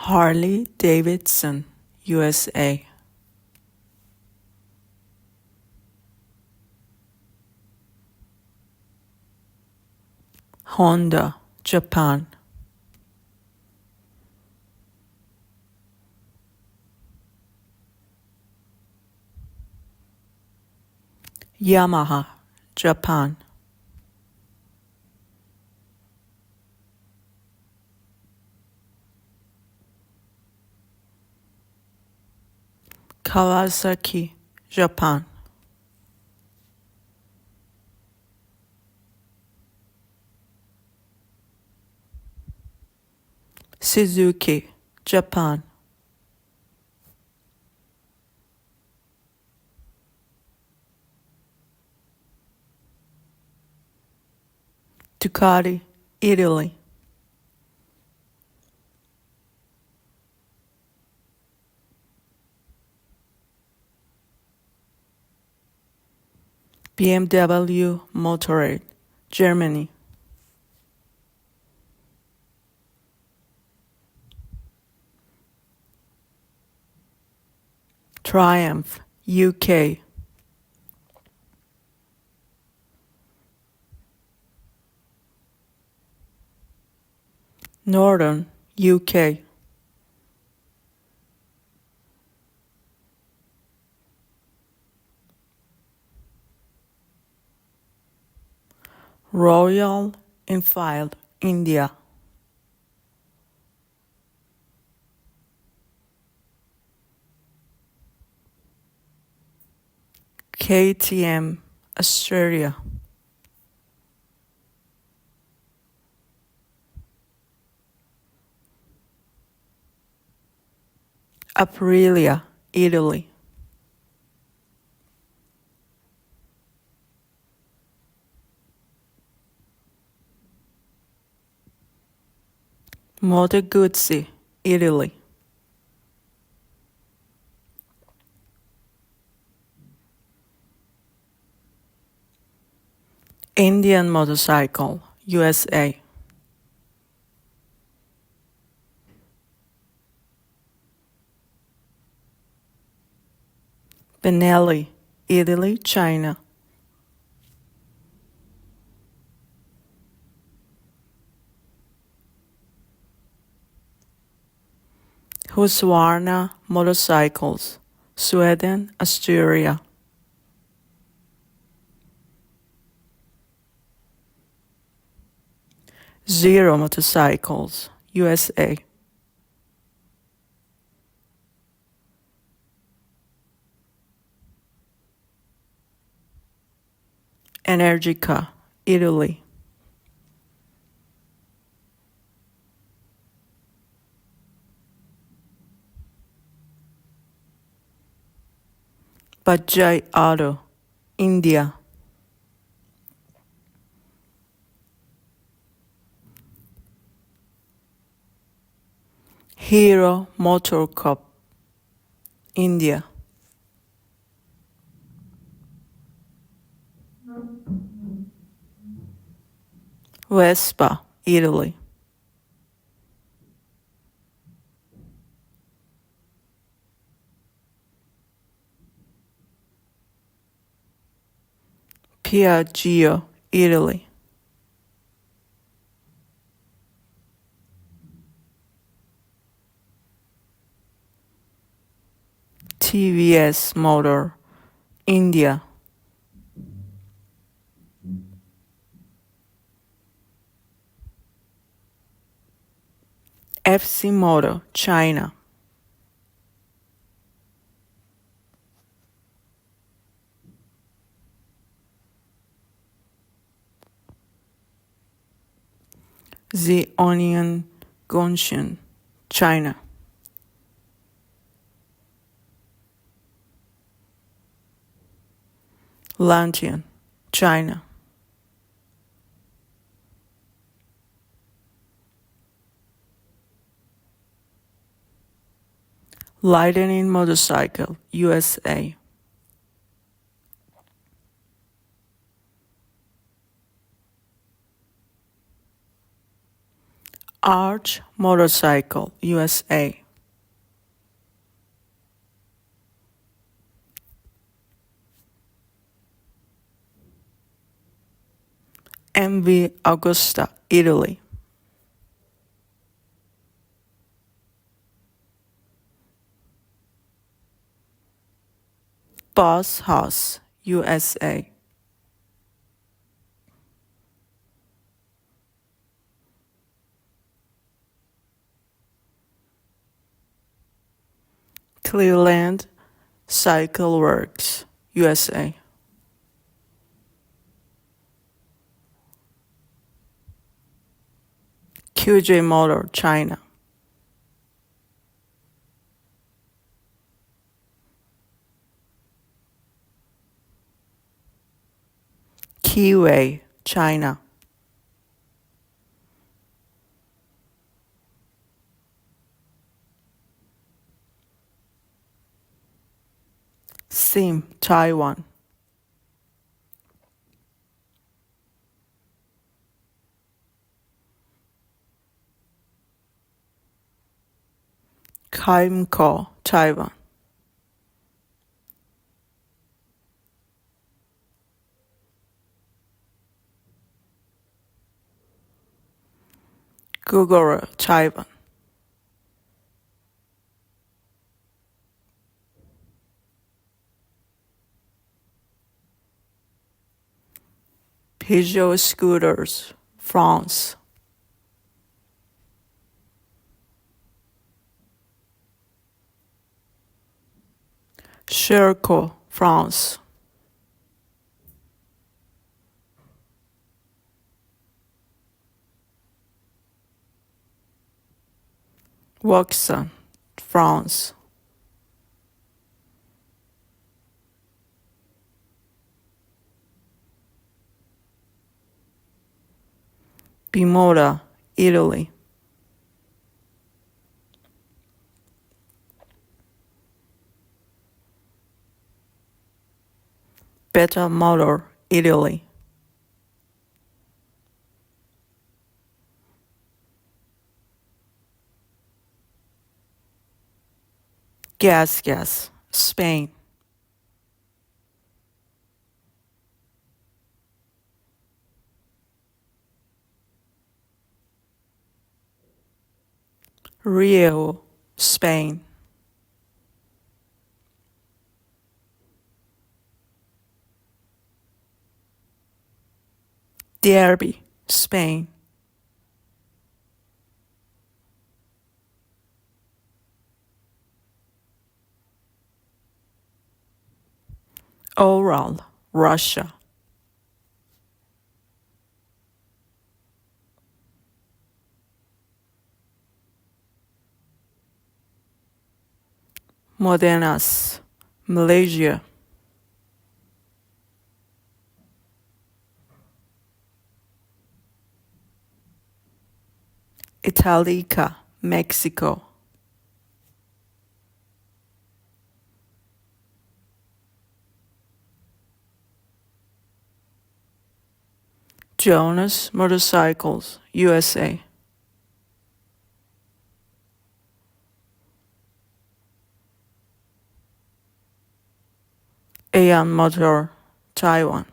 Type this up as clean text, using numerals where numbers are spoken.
Harley-Davidson, USA. Honda, Japan. Yamaha, Japan. Kawasaki, Japan. Suzuki, Japan. Ducati, Italy. BMW Motorrad, Germany. Triumph, UK. Northern, UK. Royal Enfield, India. KTM, Australia. Aprilia, Italy. Moto Guzzi, Italy. Indian motorcycle, USA. Benelli, Italy, China. Husqvarna motorcycles, Sweden, Austria. Zero motorcycles, USA. Energica, Italy. Bajaj Auto, India. Hero Motor Cup, India. Vespa, Italy. Piaggio, Italy. TVS Motor, India. FC Moto, China. The Onion Gonshin, China. Lantian, China. Lightning Motorcycle, USA. Arch Motorcycle, USA. MV Agusta, Italy. Boss House, USA. Cleveland Cycle Works, USA. QJ Motor, China. Keyway, China. Sim, Taiwan. Kaimco, Taiwan. Gogoro, Taiwan. Peugeot Scooters, France. Sherco, France. Waxon, France. Bimota, Italy. Beta Motor, Italy. Gas, Spain. Rio, Spain. Derby, Spain. Oral, Russia. Modenas, Malaysia. Italica, Mexico. Jonas Motorcycles, USA. Aeon Motor, Taiwan.